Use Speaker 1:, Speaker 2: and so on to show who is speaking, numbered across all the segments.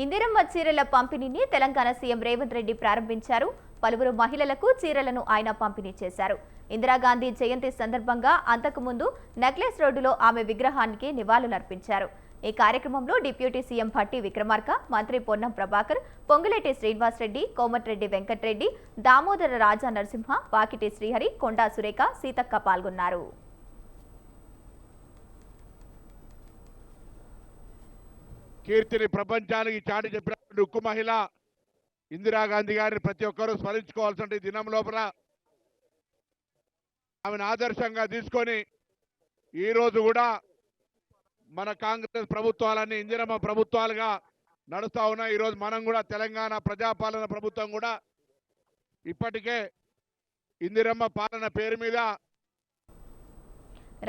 Speaker 1: ఇందిరమ్మ చీరల పంపిణీని తెలంగాణ సీఎం రేవంత్ రెడ్డి ప్రారంభించారు. పలువురు మహిళలకు చీరలను ఆయన పంపిణీ చేశారు. ఇందిరాగాంధీ జయంతి సందర్భంగా అంతకుముందు నెక్లెస్ రోడ్డులో ఆమె విగ్రహానికి నివాళులర్పించారు. ఈ కార్యక్రమంలో డిప్యూటీ సీఎం భట్టి విక్రమార్క, మంత్రి పొన్నం ప్రభాకర్, పొంగులేటి శ్రీనివాసరెడ్డి, కోమటిరెడ్డి వెంకటరెడ్డి, దామోదర రాజా నరసింహ, వాకిటి శ్రీహరి, కొండా సురేఖ, సీతక్క పాల్గొన్నారు.
Speaker 2: కీర్తిని ప్రపంచానికి చాటి చెప్పినటువంటి ఉక్కు మహిళ ఇందిరాగాంధీ గారిని ప్రతి ఒక్కరూ స్మరించుకోవాల్సిన దినం లోపల ఆమెను ఆదర్శంగా తీసుకొని ఈరోజు కూడా మన కాంగ్రెస్ ప్రభుత్వాలన్నీ ఇందిరమ్మ ప్రభుత్వాలుగా నడుస్తూ ఉన్నాయి. ఈరోజు మనం కూడా తెలంగాణ ప్రజాపాలన ప్రభుత్వం కూడా ఇప్పటికే ఇందిరమ్మ పాలన పేరు మీద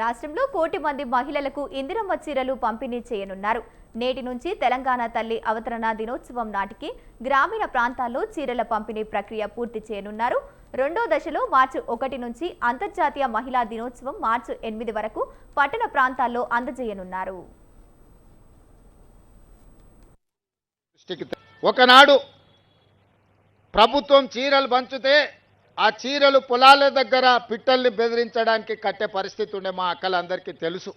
Speaker 1: రాష్ట్రంలో 1 కోటి మంది మహిళలకు ఇందిరమ్మ చీరలు పంపిణీ చేయనున్నారు. నేటి నుంచి తెలంగాణ తల్లి అవతరణ దినోత్సవం నాటికి గ్రామీణ ప్రాంతాల్లో చీరల పంపిణీ ప్రక్రియ పూర్తి చేయనున్నారు. రెండో దశలో మార్చి 1 నుంచి అంతర్జాతీయ మహిళా దినోత్సవం మార్చి 8 వరకు పట్టణ ప్రాంతాల్లో అందజేయనున్నారు.
Speaker 3: ఒకనాడు ప్రభుత్వం చీరలు పంచితే ఆ చీరలు పొలాల దగ్గర పిట్టల్ని బెదిరించడానికి కట్టే పరిస్థితి ఉండే మా అక్కలందరికీ తెలుసు.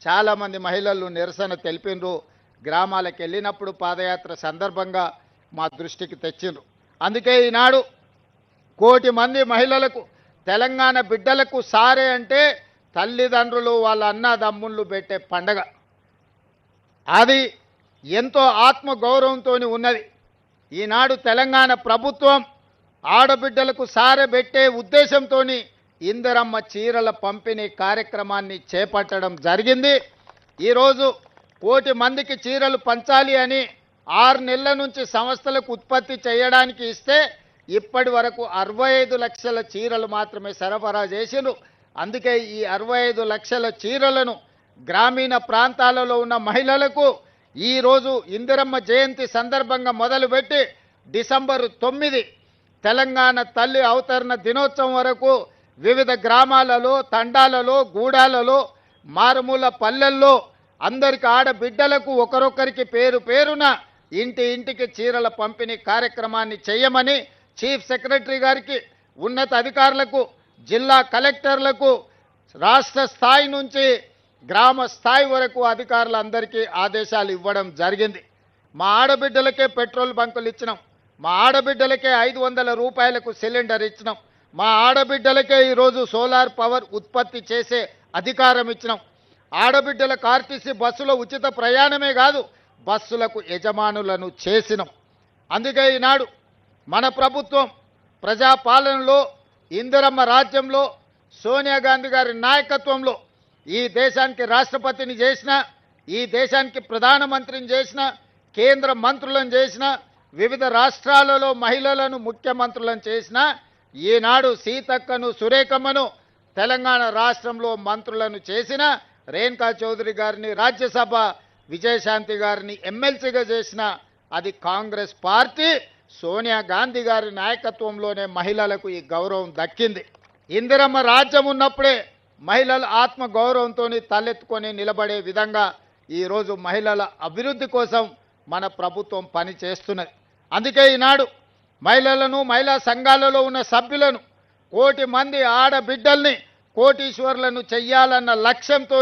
Speaker 3: చాలామంది మహిళలు నిరసన తెలిపినరు. గ్రామాలకు వెళ్ళినప్పుడు పాదయాత్ర సందర్భంగా మా దృష్టికి తెచ్చిండ్రు. అందుకే ఈనాడు 1 కోటి మంది మహిళలకు, తెలంగాణ బిడ్డలకు సారే అంటే తల్లిదండ్రులు వాళ్ళ అన్నదమ్ముళ్ళు పెట్టే పండగ. అది ఎంతో ఆత్మగౌరవంతో ఉన్నది. ఈనాడు తెలంగాణ ప్రభుత్వం ఆడబిడ్డలకు సారె పెట్టే ఉద్దేశంతో ఇందిరమ్మ చీరల పంపిణీ కార్యక్రమాన్ని చేపట్టడం జరిగింది. ఈరోజు 1 కోటి మందికి చీరలు పంచాలి అని 6 నెలల నుంచి సంస్థలకు ఉత్పత్తి చేయడానికి ఇస్తే ఇప్పటి వరకు 65 లక్షల చీరలు మాత్రమే సరఫరా చేసిండ్రు. అందుకే ఈ 65 లక్షల చీరలను గ్రామీణ ప్రాంతాలలో ఉన్న మహిళలకు ఈరోజు ఇందిరమ్మ జయంతి సందర్భంగా మొదలుపెట్టి డిసెంబర్ 9 తెలంగాణ తల్లి అవతరణ దినోత్సవం వరకు వివిధ గ్రామాలలో, తండాలలో, గూడాలలో, మారుమూల పల్లెల్లో అందరికి ఆడబిడ్డలకు ఒకరొకరికి పేరు పేరున ఇంటికి చీరల పంపిణీ కార్యక్రమాన్ని చేయమని చీఫ్ సెక్రటరీ గారికి, ఉన్నత అధికారులకు, జిల్లా కలెక్టర్లకు, రాష్ట్ర స్థాయి నుంచి గ్రామ స్థాయి వరకు అధికారులందరికీ ఆదేశాలు ఇవ్వడం జరిగింది. మా ఆడబిడ్డలకే పెట్రోల్ బంకులు ఇచ్చినాం. మా ఆడబిడ్డలకే 500 రూపాయలకు సిలిండర్ ఇచ్చినాం. మా ఆడబిడ్డలకే ఈరోజు సోలార్ పవర్ ఉత్పత్తి చేసే అధికారం ఇచ్చినాం. ఆడబిడ్డలకు ఆర్టీసీ బస్సులో ఉచిత ప్రయాణమే కాదు, బస్సులకు యజమానులను చేసినాం. అందుకే ఈనాడు మన ప్రభుత్వం ప్రజాపాలనలో, ఇందిరమ్మ రాజ్యంలో, సోనియా గాంధీ గారి నాయకత్వంలో ఈ దేశానికి రాష్ట్రపతిని చేసిన, ఈ దేశానికి ప్రధానమంత్రిని చేసిన, కేంద్ర మంత్రులను చేసిన, వివిధ రాష్ట్రాలలో మహిళలను ముఖ్యమంత్రులను చేసిన, ఈనాడు సీతక్కను, సురేఖమ్మను తెలంగాణ రాష్ట్రంలో మంత్రులను చేసిన, రేణుకా చౌదరి గారిని రాజ్యసభ, విజయశాంతి గారిని ఎమ్మెల్సీగా చేసిన అది కాంగ్రెస్ పార్టీ సోనియా గాంధీ గారి నాయకత్వంలోనే మహిళలకు ఈ గౌరవం దక్కింది. ఇందిరమ్మ రాజ్యం ఉన్నప్పుడే మహిళల ఆత్మ గౌరవంతో తలెత్తుకొని నిలబడే విధంగా ఈరోజు మహిళల అభివృద్ధి కోసం మన ప్రభుత్వం పని చేస్తున్నది. అందుకే ఈనాడు మహిళలను, మహిళా సంఘాలలో ఉన్న సభ్యులను, 1 కోటి మంది ఆడబిడ్డల్ని కోటీశ్వర్లను చెయ్యాలన్న లక్ష్యంతో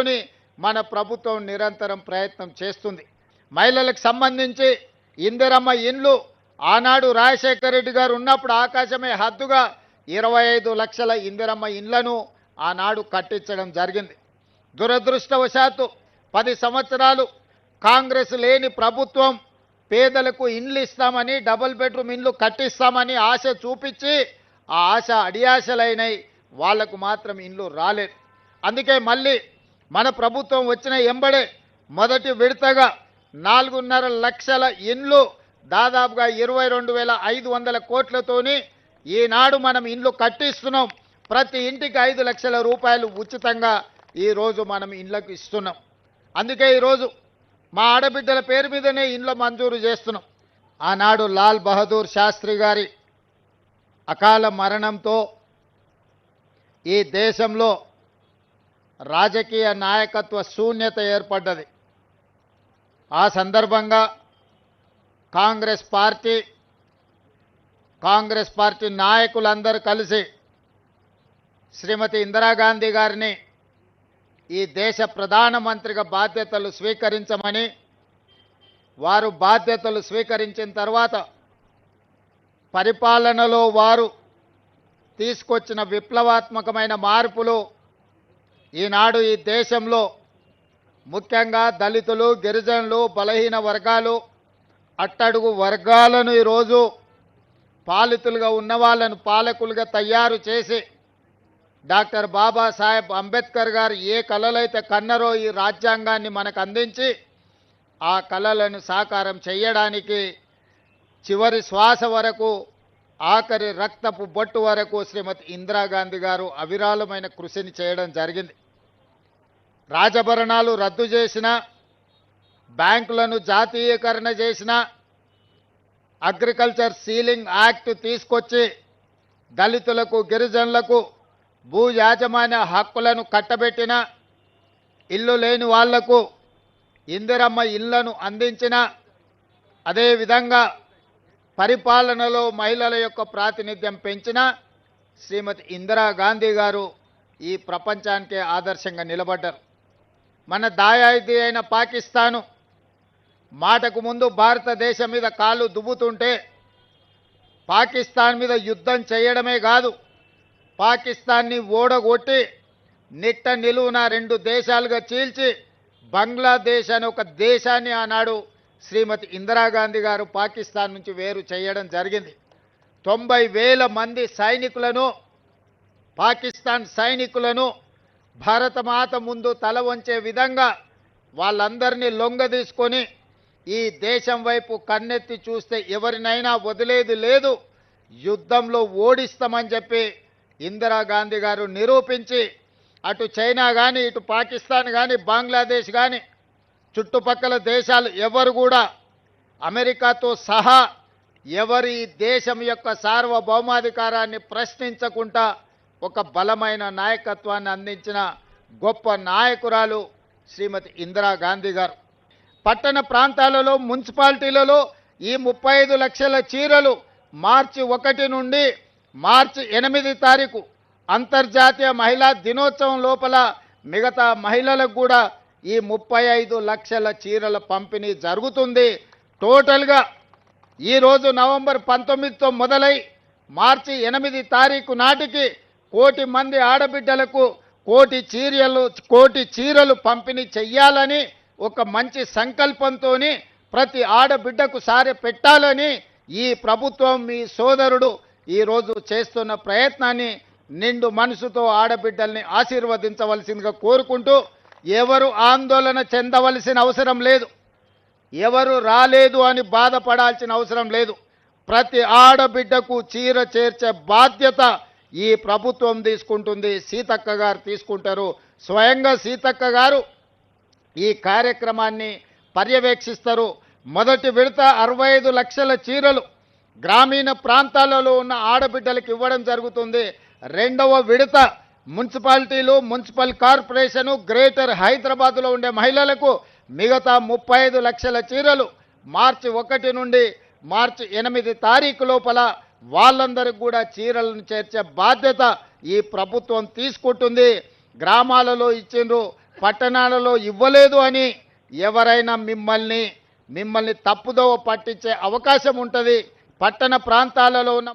Speaker 3: మన ప్రభుత్వం నిరంతరం ప్రయత్నం చేస్తుంది. మహిళలకు సంబంధించి ఇందిరమ్మ ఇండ్లు ఆనాడు రాజశేఖర రెడ్డి గారు ఉన్నప్పుడు ఆకాశమే హద్దుగా 25 లక్షల ఇందిరమ్మ ఇండ్లను ఆనాడు కట్టించడం జరిగింది. దురదృష్టవశాత్తు 10 సంవత్సరాలు కాంగ్రెస్ లేని ప్రభుత్వం పేదలకు ఇండ్లు ఇస్తామని, డబుల్ బెడ్రూమ్ ఇండ్లు కట్టిస్తామని ఆశ చూపించి ఆ ఆశ అడియాశలైనవి, వాళ్లకు మాత్రం ఇండ్లు రాలేదు. అందుకే మళ్ళీ మన ప్రభుత్వం వచ్చిన ఎంబడే మొదటి విడతగా 4.5 లక్షల ఇండ్లు దాదాపుగా 22,500 కోట్లతోని ఈనాడు మనం ఇండ్లు కట్టిస్తున్నాం. ప్రతి ఇంటికి 5 లక్షల రూపాయలు ఉచితంగా ఈరోజు మనం ఇండ్లకు ఇస్తున్నాం. అందుకే ఈరోజు మా ఆడబిడ్డల పేరు మీదనే ఇండ్లు మంజూరు చేస్తున్నాం. ఆనాడు లాల్ బహదూర్ శాస్త్రి గారి అకాల మరణంతో ఈ దేశంలో రాజకీయ నాయకత్వ శూన్యత ఏర్పడ్డది. ఆ సందర్భంగా కాంగ్రెస్ పార్టీ నాయకులందరూ కలిసి శ్రీమతి ఇందిరాగాంధీ గారిని ఈ దేశ ప్రధానమంత్రిగా బాధ్యతలు స్వీకరించమని, వారు బాధ్యతలు స్వీకరించిన తర్వాత పరిపాలనలో వారు తీసుకొచ్చిన విప్లవాత్మకమైన మార్పులు ఈనాడు ఈ దేశంలో ముఖ్యంగా దళితులు, గిరిజనులు, బలహీన వర్గాలు, అట్టడుగు వర్గాలను ఈరోజు పాలితులుగా ఉన్న వాళ్ళను పాలకులుగా తయారు చేసి డాక్టర్ బాబాసాహెబ్ అంబేద్కర్ గారు ఏ కలలైతే కన్నరో ఈ రాజ్యాంగాన్ని మనకు అందించి ఆ కలలను సాకారం చేయడానికి చివరి శ్వాస వరకు, ఆఖరి రక్తపు బొట్టు వరకు శ్రీమతి ఇందిరాగాంధీ గారు అవిరాళమైన కృషిని చేయడం జరిగింది. రాజభరణాలు రద్దు చేసిన, బ్యాంకులను జాతీయకరణ చేసిన, అగ్రికల్చర్ సీలింగ్ యాక్ట్ తీసుకొచ్చి దళితులకు, గిరిజనులకు భూ యాజమాన్య హక్కులను కట్టబెట్టిన, ఇల్లు లేని వాళ్లకు ఇందిరమ్మ ఇళ్లను అందించిన, అదేవిధంగా పరిపాలనలో మహిళల యొక్క ప్రాతినిధ్యం పెంచిన శ్రీమతి ఇందిరాగాంధీ గారు ఈ ప్రపంచానికే ఆదర్శంగా నిలబడ్డారు. మన దాయాది అయిన పాకిస్తాను మాటకు ముందు భారతదేశం మీద కాలు దువ్వుతుంటే పాకిస్తాన్ మీద యుద్ధం చేయడమే కాదు, పాకిస్తాన్ని ఓడగొట్టి నిట్ట నిలువున 2 దేశాలుగా చీల్చి బంగ్లాదేశ్ అనే ఒక దేశాన్ని ఆనాడు శ్రీమతి ఇందిరాగాంధీ గారు పాకిస్తాన్ నుంచి వేరు చేయడం జరిగింది. 90,000 మంది సైనికులను, పాకిస్తాన్ సైనికులను భారతమాత ముందు తల వంచే విధంగా వాళ్ళందరినీ లొంగదీసుకొని ఈ దేశం వైపు కన్నెత్తి చూస్తే ఎవరినైనా వదిలేది లేదు, యుద్ధంలో ఓడిస్తామని చెప్పి ఇందిరాగాంధీ గారు నిరూపించి అటు చైనా కానీ, ఇటు పాకిస్తాన్ కానీ, బంగ్లాదేశ్ కానీ, చుట్టుపక్కల దేశాలు ఎవరు కూడా అమెరికాతో సహా ఎవరి దేశం యొక్క సార్వభౌమాధికారాన్ని ప్రశ్నించకుండా ఒక బలమైన నాయకత్వాన్ని అందించిన గొప్ప నాయకురాలు శ్రీమతి ఇందిరాగాంధీ గారు. పట్టణ ప్రాంతాలలో, మున్సిపాలిటీలలో ఈ 35 లక్షల చీరలు మార్చి 1 నుండి మార్చి 8 తారీఖు అంతర్జాతీయ మహిళా దినోత్సవం లోపల మిగతా మహిళలకు కూడా ఈ 35 లక్షల చీరల పంపిణీ జరుగుతుంది. టోటల్గా ఈరోజు నవంబర్ 19తో మొదలై మార్చి 8 తారీఖు నాటికి 1 కోటి మంది ఆడబిడ్డలకు 1 కోటి చీరలు పంపిణీ చెయ్యాలని ఒక మంచి సంకల్పంతో ప్రతి ఆడబిడ్డకు సారె పెట్టాలని ఈ ప్రభుత్వం, మీ సోదరుడు ఈరోజు చేస్తున్న ప్రయత్నాన్ని నిండు మనసుతో ఆడబిడ్డల్ని ఆశీర్వదించవలసిందిగా కోరుకుంటూ, ఎవరు ఆందోళన చెందవలసిన అవసరం లేదు, ఎవరు రాలేదు అని బాధపడాల్సిన అవసరం లేదు. ప్రతి ఆడబిడ్డకు చీర చేర్చే బాధ్యత ఈ ప్రభుత్వం తీసుకుంటుంది, సీతక్క గారు తీసుకుంటారు. స్వయంగా సీతక్క గారు ఈ కార్యక్రమాన్ని పర్యవేక్షిస్తారు. మొదటి విడత 65 లక్షల చీరలు గ్రామీణ ప్రాంతాలలో ఉన్న ఆడబిడ్డలకు ఇవ్వడం జరుగుతుంది. రెండవ విడత మున్సిపాలిటీలు, మున్సిపల్ కార్పొరేషను, గ్రేటర్ హైదరాబాద్లో ఉండే మహిళలకు మిగతా 35 లక్షల చీరలు మార్చి 1 నుండి మార్చి 8 తారీఖు లోపల వాళ్ళందరికీ కూడా చీరలను చేర్చే బాధ్యత ఈ ప్రభుత్వం తీసుకుంటుంది. గ్రామాలలో ఇచ్చిండ్రు, పట్టణాలలో ఇవ్వలేదు అని ఎవరైనా మిమ్మల్ని తప్పుదోవ పట్టించే అవకాశం ఉంటుంది. పట్టణ ప్రాంతాలలో ఉన్న